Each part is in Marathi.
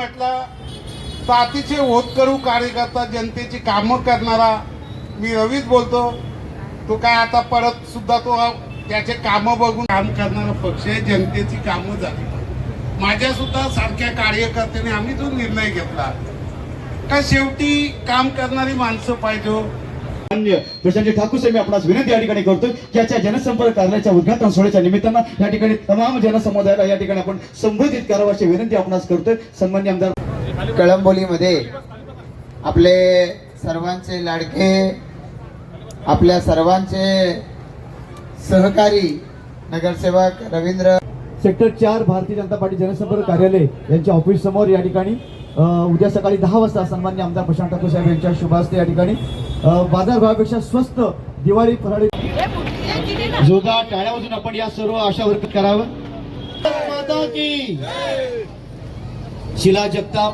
म्हटलं तर अतिशय होतकरू कार्यकर्ता, जनतेची कामं करणारा मी रवीच बोलतो. तो काय आता परत सुद्धा तो त्याचे कामं बघून काम करणारा पक्ष आहे. जनतेची कामं झाली. माझ्या सुद्धा सारख्या कार्यकर्त्याने आम्ही जो निर्णय घेतला का शेवटी काम करणारी माणसं पाहिजे. प्रशांत ठाकूर साहेब, मी आपणास विनंती या ठिकाणी करतो की याच्या जनसंपर्क कार्यालयाच्या उद्घाटन सोहळ्याच्या निमित्तानं या ठिकाणी तमाम जनसमुदायाला या ठिकाणी आपण संबोधित करावं अशी विनंती आपणास करतोय. सन्मान्य आमदार कळंबोलीमध्ये आपले सर्वांचे लाडके, आपल्या सर्वांचे सहकारी नगरसेवक रवींद्र सेक्टर 4 भारतीय जनता पार्टी जनसंपर्क कार्यालय यांच्या ऑफिस समोर या ठिकाणी उद्या सकाळी 10 वाजता सन्मान्य आमदार प्रशांत ठाकूर साहेब यांच्या शुभ हस्ते या ठिकाणी बाजारभावापेक्षा स्वस्त दिवाळी फराळी जोरदार टाळ्या वाजून आपण या सर्व आशा वर्क करावं. माता की शिला जगताप,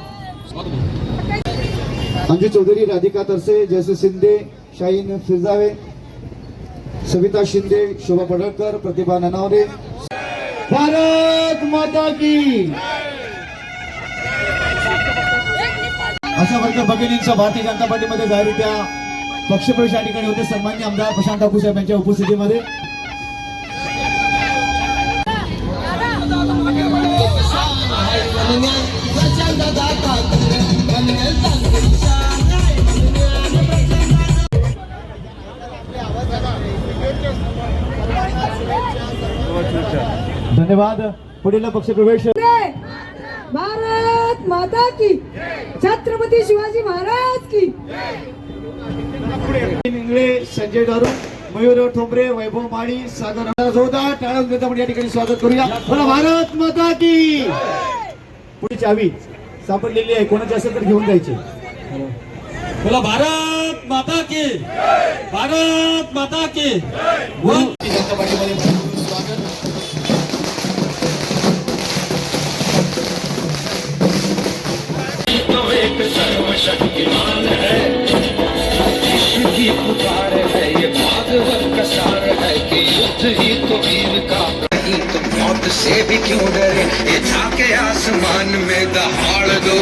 अंजू चौधरी, राधिका तरसे, जयश्री शिंदे, शाहीन फिरजावे, सविता शिंदे, शोभा पडळकर, प्रतिभा ननावरे. भारत माता की. अशा वर्ग भगिनींच्या भारतीय जनता पार्टीमध्ये जाहीररित्या पक्षप्रवेश या ठिकाणी होते. सन्मान्य आमदार प्रशांत ठाकूर साहेब यांच्या उपस्थितीमध्ये धन्यवाद. पुढील पक्षप्रवेश. भारत माता की, छत्रपती शिवाजी महाराज की. इंगळे, संजय दारू, मयूर ठोंबरे, वैभव माळी, सागर जोरदार टाळ्या या ठिकाणी स्वागत करूया. भारत माता की. पुढे चावी सापडलेली आहे, कोणाची असेल तर घेऊन जायची. बोला भारत माता की, भारत माता की. जनता पार्टीमध्ये स्वागत. सर्वशक्तिमान है, ईश्वर की पुकार है, ये भागवत का सार है कि युद्ध ही तो वीर का नहीं तो मौत से भी क्यों डरे, ये झाके आसमान में दहाड़ दो.